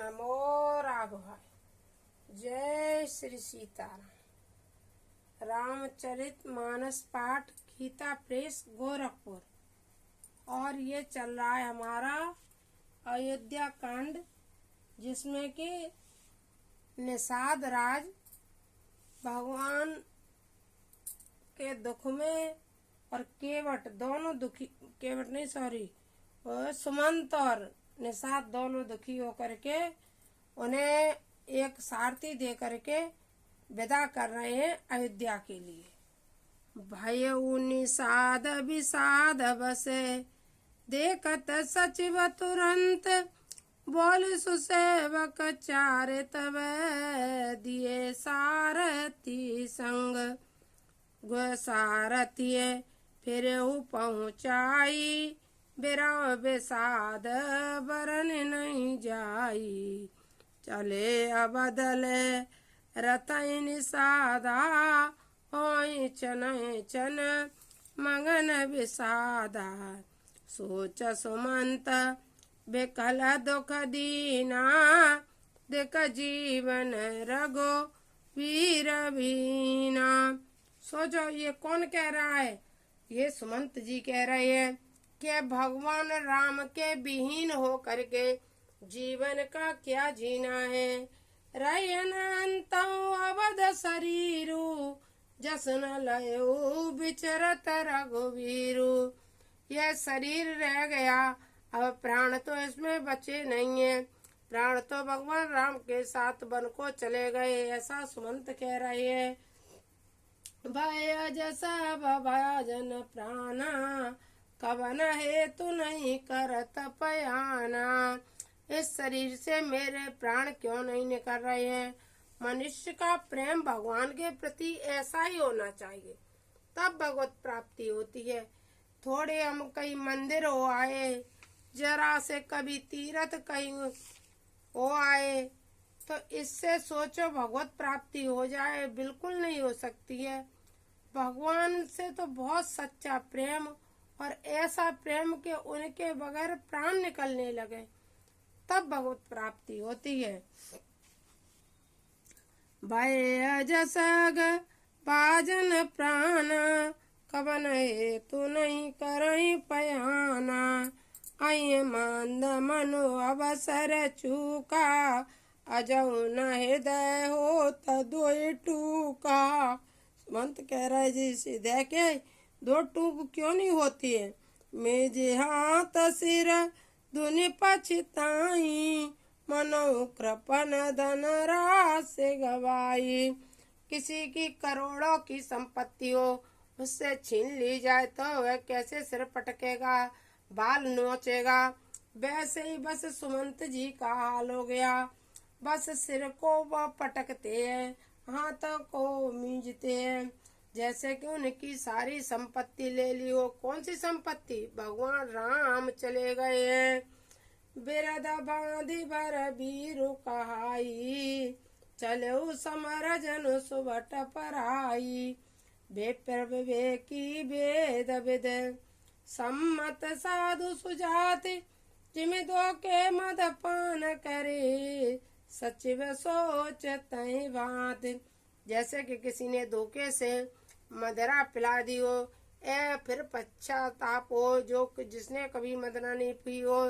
नमो राघवाय। जय श्री सीताराम। रामचरित मानस पाठ गीता प्रेस गोरखपुर। और ये चल रहा है हमारा अयोध्या कांड, जिसमें कि निषाद राज भगवान के दुख में और केवट दोनों दुखी, केवट नहीं सॉरी, सुमंत और निषाद दोनों दुखी होकर के उन्हें एक सारथी दे करके विदा कर रहे हैं अयोध्या के लिए। भयउ निषाद विषाद बसे, देखत सचिव तुरंत, बोल सुसेवक चारे तब, दिए सारथी संग। गुह सारथिये फिर पहुँचाई, बिरह विषाद बरन नहीं जाई। चले अबदले रतई निषादा, होई चनय चन मगन विषादा। सोच सुमंत बिकल दुख दीना, दिक जीवन रघो वीर बीना। सोचो ये कौन कह रहा है? ये सुमंत जी कह रहे हैं कि भगवान राम के विहीन हो करके जीवन का क्या जीना है। रयन अंतौ अवध शरीरु, जसन लयो विचरत रघुवीरु। यह शरीर रह गया, अब प्राण तो इसमें बचे नहीं है। प्राण तो भगवान राम के साथ वन को चले गए, ऐसा सुमंत कह रहे हैं। भय जसा भजन प्राणा, कवन हेतु नहीं करत पयाना। इस शरीर से मेरे प्राण क्यों नहीं निकल रहे हैं? मनुष्य का प्रेम भगवान के प्रति ऐसा ही होना चाहिए, तब भगवत प्राप्ति होती है। थोड़े हम कहीं मंदिर हो आए, जरा से कभी तीर्थ कहीं हो आए, तो इससे सोचो भगवत प्राप्ति हो जाए? बिल्कुल नहीं हो सकती है। भगवान से तो बहुत सच्चा प्रेम, और ऐसा प्रेम के उनके बगैर प्राण निकलने लगे, तब भगवत प्राप्ति होती है। भय जसग बाजन प्राण, कवन हेतु नहीं करई पयाना। आई मांद मनो अवसर चूका, अजऊ न हृदय हो तदोय टूका। सुमंत कह रहा है जी, हृदय के दो टूक क्यों नहीं होती है? मेजे हाथ सिर दुनि पछताई, मनो कृपन धन रास गवाई। किसी की करोड़ों की संपत्ति हो, उससे छीन ली जाए तो वह कैसे सिर पटकेगा, बाल नोचेगा। वैसे ही बस सुमंत जी का हाल हो गया। बस सिर को वह पटकते हैं, हाथों को मींजते हैं, जैसे कि उनकी सारी संपत्ति ले ली हो। कौन सी संपत्ति? भगवान राम चले गए हैं। बिरद बांधि बर बीरु कहाई, चले समर जनु सुबट पराई। बेपर विवेकी वेद विद, सम्मत साधु सुजाति, जिमि दो के मद पान करे, सचिव सोच तय बात। जैसे कि किसी ने धोखे से मदिरा पिला दी हो, फिर पश्चाताप हो, जो जिसने कभी मदिरा नहीं पी हो।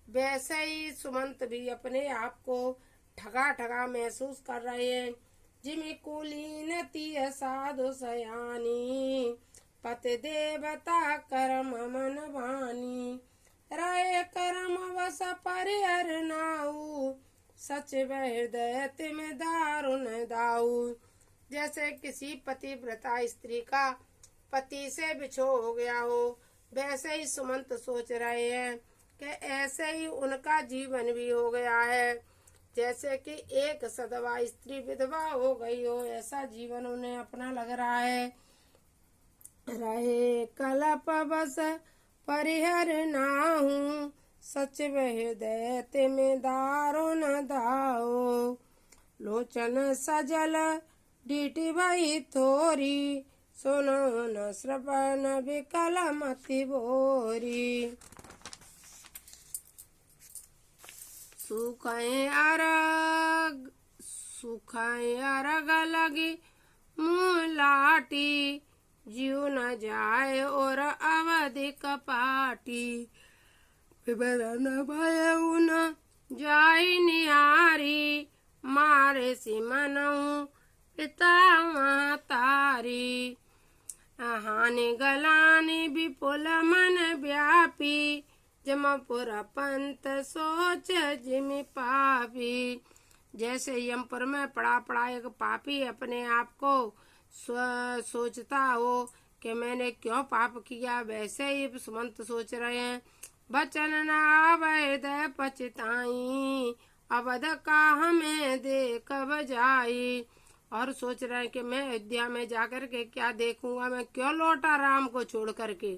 वैसे ही सुमंत भी अपने आप को ठगा ठगा महसूस कर रहे हैं। जिमि कुलीन तीय साधु सयानी, पति देवता कर्म मन वानी। राय कर्म वस परिहर नाऊ, सचिव हृदय तिम दारुण दाऊ। जैसे किसी पतिव्रता स्त्री का पति से बिछो हो गया हो, वैसे ही सुमंत सोच रहे हैं कि ऐसे ही उनका जीवन भी हो गया है। जैसे कि एक सदवा स्त्री विधवा हो गई हो, ऐसा जीवन उन्हें अपना लग रहा है। रहे कलप बस परिहर नाहू, सचिव हृदय तिम दारुण दाऊ। लोचन सजल डीटी भई थोरी, सुनो न श्रवण विकल मति भोरी। सुखाए अरग लगी मुँह लाटी, जीव न जाए और अवधि कपाटी, विवरण भय उन जाई निहारी, मारे सिमनऊ पिता मातारी, हानि गलानी विपुल मन व्यापी, जमपुर पंत सोच जिमि पापी। जैसे यमपुर में पड़ा एक पापी अपने आप को सोचता हो कि मैंने क्यों पाप किया, वैसे ही सुमंत सोच रहे हैं। बचन न आवेद पछताई, अवध का हमें देख बजाई। और सोच रहे हैं कि मैं अयोध्या में जाकर के क्या देखूंगा, मैं क्यों लौटा राम को छोड़ करके।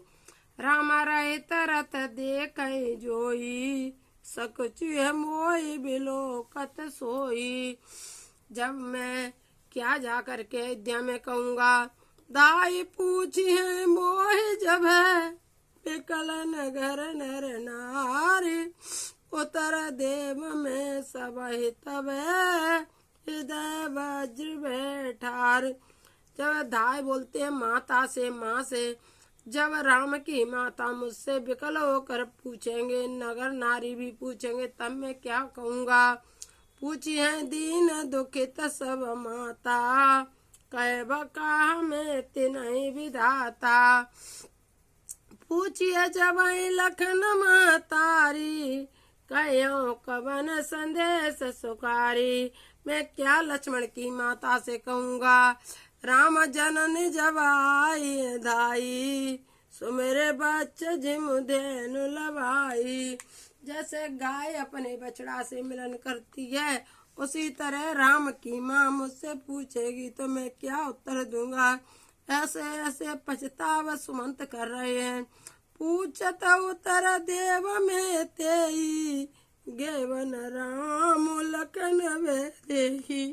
राम रहित रथ देख जोई, सकुचि मोहि बिलोकत सोई। जब मैं क्या जा करके अयोध्या में कहूँगा, दाई पूछी है मोहि जब है, बिकल नगर नर नारी, उतर देव में सब तब हृदय वज्र बैठार। जब धाय बोलते हैं माता से, माँ से, जब राम की माता मुझसे विकल होकर पूछेंगे, नगर नारी भी पूछेंगे, तब मैं क्या कहूँगा। पूछी है दीन दुखित सब माता, कह बका में तिनहि विधाता। पूछिए जब लखन मातारी, कहो कवन संदेश सुकारी। मैं क्या लक्ष्मण की माता से कहूँगा, राम जननी जब आई धाई, सुमेरे बच्चे जिम धेनु लवाई। जैसे गाय अपने बछड़ा से मिलन करती है, उसी तरह राम की माँ मुझसे पूछेगी तो मैं क्या उत्तर दूंगा। ऐसे ऐसे पछतावा सुमंत कर रहे हैं। पूछत उत्तर देव में तेई, गेवन राम लखन वेदेही।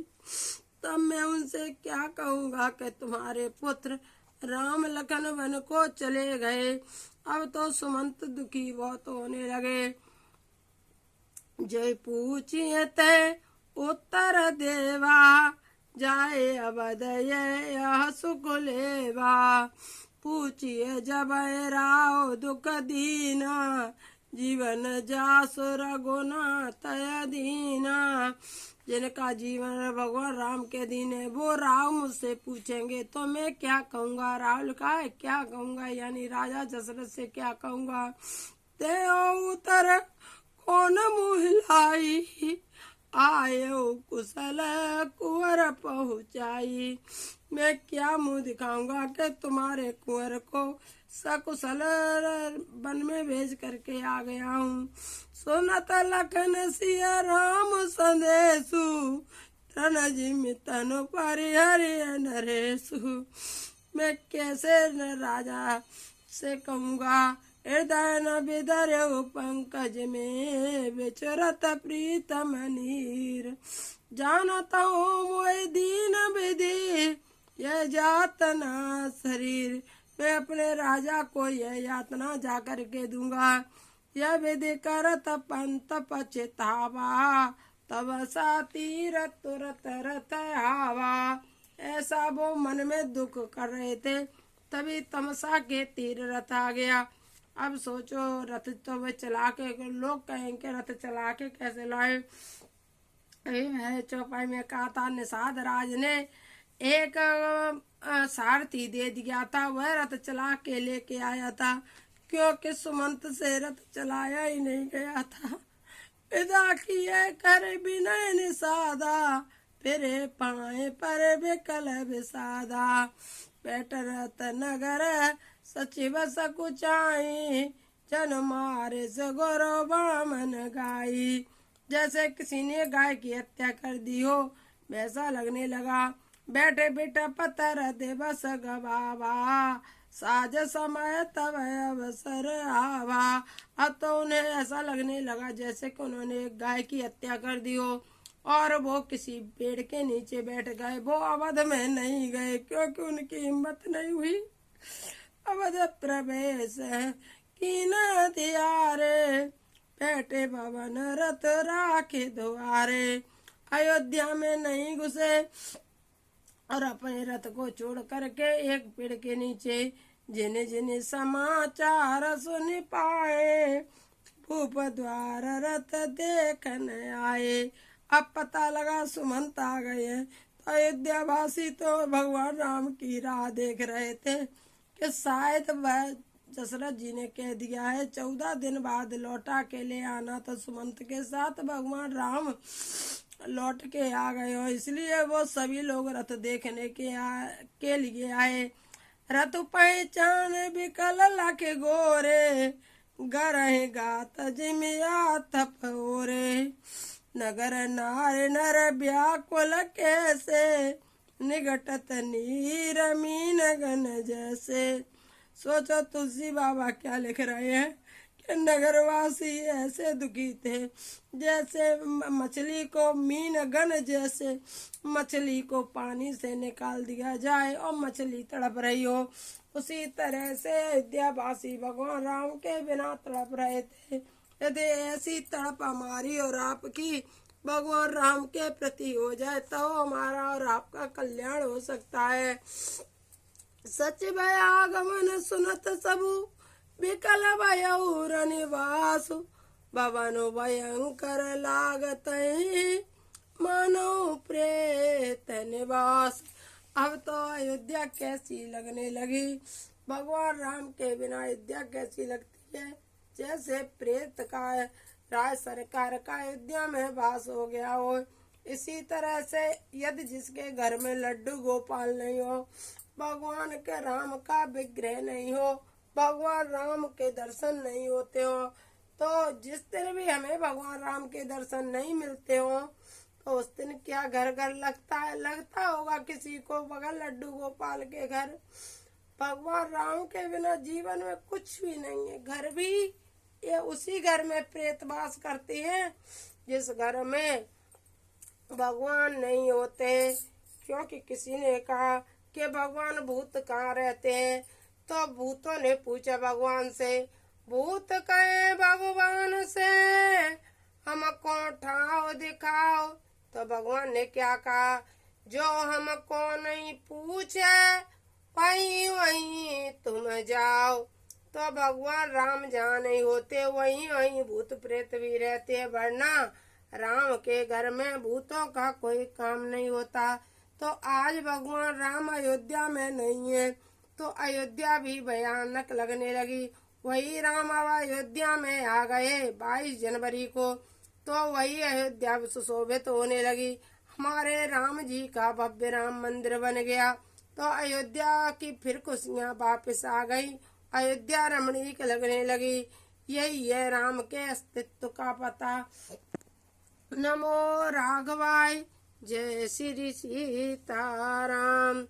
तब मैं उनसे क्या कहूँगा कि तुम्हारे पुत्र राम लखन वन को चले गए। अब तो सुमंत दुखी बहुत होने लगे। जय पूछिए ते उत्तर देवा, जाए अवध यह सुख लेवा। पूछिए जब राव दुख दीना, जीवन जासु रघुनाथ दीना। जिनका जीवन भगवान राम के दिन है, वो राव मुझसे पूछेंगे तो मैं क्या कहूँगा। राहुल का है क्या कहूँगा, यानी राजा दशरथ से क्या कहूँगा। ते उतर कौन मुहिलाई, आयो कुशल कुंवर पहुँचाई। मैं क्या मुंह दिखाऊंगा कि तुम्हारे कुंवर को सकुशल वन में भेज करके आ गया हूँ। सुनत लखन सिया राम संदेशु, तन जिमि तनु परिहरि नरेशु। मैं कैसे न राजा से कहूँगा, हृदय न विदर्यो पंकज में, विचरत प्रीतम नीर। जानता हूँ मोहि दीन विधि, यह यातना शरीर। मैं अपने राजा को यह यातना जा कर के दूंगा। यह विधि करत पंत पछतावा, तब सा तीर तुरत रथ आवा। ऐसा वो मन में दुख कर रहे थे, तभी तमसा के तीर रथ आ गया। अब सोचो, रथ तो वे चला के, लोग कहेंगे रथ चला के कैसे लाए। अभी मैंने चौपाई में कहा था, निषाद राज ने एक सारथी दे दिया था, वह रथ चला के लेके आया था, क्योंकि सुमंत से रथ चलाया ही नहीं गया था। विदा किए कर विनय निषादा, फिर पाए पर विकल विषादा। बैठ रथ नगर सचिव सकुचाई, जन मारे सगोरो बामन गाई। जैसे किसी ने गाय की हत्या कर दी हो, वैसा लगने लगा। बैठे बेटा पतर दिवस गवावा, साज समय तब अवसर आवा। अब तो उन्हें ऐसा लगने लगा जैसे कि उन्होंने एक गाय की हत्या कर दी हो, और वो किसी पेड़ के नीचे बैठ गए। वो अवध में नहीं गए, क्योंकि उनकी हिम्मत नहीं हुई। अवध प्रवेश कीन दियारे, बैठे भवन रथ राखे द्वारे। अयोध्या में नहीं घुसे और अपने रथ को छोड़ करके एक पेड़ के नीचे जिन्हें जिन्हें समाचार सुन पाए, भूप द्वार रथ देखने आए। अब पता लगा सुमंत आ गए। तो अयोध्या वासी तो भगवान राम की राह देख रहे थे कि शायद वह दशरथ जी ने कह दिया है 14 दिन बाद लौटा के ले आना, तो सुमंत के साथ भगवान राम लौट के आ गए हो, इसलिए वो सभी लोग रथ देखने के लिए आए। रथ पहचान बिकल लख गोरे, गरह गात जिमिया थपोरे। नगर नार नर व्याकुल कैसे, निगटत नीर मीन गन जैसे। सोचो तुलसी बाबा क्या लिख रहे हैं कि नगरवासी ऐसे दुखी थे जैसे मछली को मीन गन, जैसे मछली को पानी से निकाल दिया जाए और मछली तड़प रही हो, उसी तरह से अयोध्यावासी भगवान राम के बिना तड़प रहे थे। यदि ऐसी तड़प हमारी और आपकी भगवान राम के प्रति हो जाए तो हमारा और आपका कल्याण हो सकता है। सच भयागमन सुनत सबु, विकल भयउर निवास। भवनो भयंकर लागत मानो प्रेत निवास। अब तो अयोध्या कैसी लगने लगी, भगवान राम के बिना अयोध्या कैसी लगती है, जैसे प्रेत का राज सरकार का अयोध्या में वास हो गया हो। इसी तरह से यदि जिसके घर में लड्डू गोपाल नहीं हो, भगवान के राम का विग्रह नहीं हो, भगवान राम के दर्शन नहीं होते हो, तो जिस दिन भी हमें भगवान राम के दर्शन नहीं मिलते हो तो उस दिन क्या घर घर लगता है, लगता होगा किसी को बगल लड्डू गोपाल के घर। भगवान राम के बिना जीवन में कुछ भी नहीं है। घर भी ये उसी घर में प्रेत वास करते हैं जिस घर में भगवान नहीं होते। क्योंकि किसी ने कहा कि भगवान भूत कहाँ रहते हैं, तो भूतों ने पूछा भगवान से, भूत कहे भगवान से हमको ठाव दिखाओ। तो भगवान ने क्या कहा, जो हमको नहीं पूछे वहीं वहीं तुम जाओ। तो भगवान राम जहाँ नहीं होते वहीं वहीं भूत प्रेत भी रहते हैं, वरना राम के घर में भूतों का कोई काम नहीं होता। तो आज भगवान राम अयोध्या में नहीं है तो अयोध्या भी भयानक लगने लगी। वही राम अब अयोध्या में आ गए 22 जनवरी को, तो वही अयोध्या सुशोभित होने लगी। हमारे राम जी का भव्य राम मंदिर बन गया, तो अयोध्या की फिर खुशियाँ वापस आ गई, अयोध्या रमणीक लगने लगी। यही है राम के अस्तित्व का पता। नमो राघवाय, जय श्री सीताराम।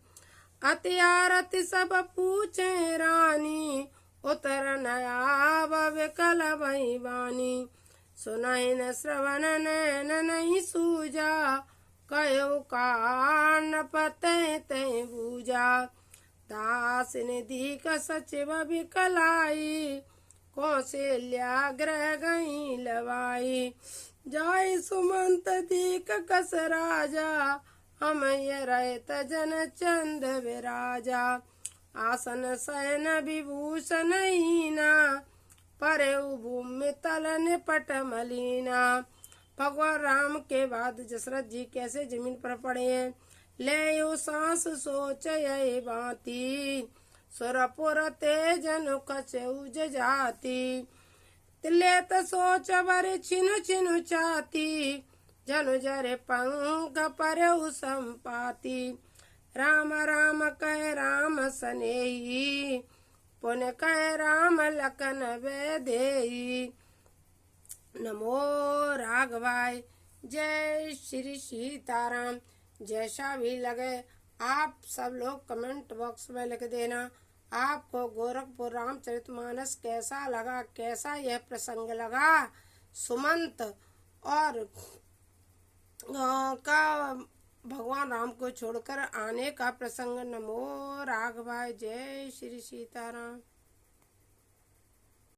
अति आरती सब पूछे रानी, उतर नयाब विकल भई वानी। सुनहि न श्रवण नैन नहीं सूजा, कयो कान पते ते बूजा। दास निधि का सचिव विकलाई, कौशल्या ग्रह गई लवाई। जाय सुमंत दीक कस राजा, हम ये रहत जन चंद विराजा। आसन शयन विभूषण हीना, परे भूमि तल निपट मलीना। भगवान राम के बाद दशरथ जी कैसे जमीन पर पड़े हैं, ले यो सांस सोच ये बाती। सुरपुर तेजनु कछुज जाती, तिलेत सोच बर छिनु छिनु चाती। जनु जरे पंख पर संपाती, राम राम कह राम सनेही। पुन कह राम लखन वैदेही। नमो राघवाय, जय श्री सीताराम। जैसा भी लगे आप सब लोग कमेंट बॉक्स में लिख देना आपको गोरखपुर रामचरितमानस कैसा लगा, कैसा यह प्रसंग लगा। सुमंत और का भगवान राम को छोड़कर आने का प्रसंग। नमो राघवाय, जय श्री सीताराम।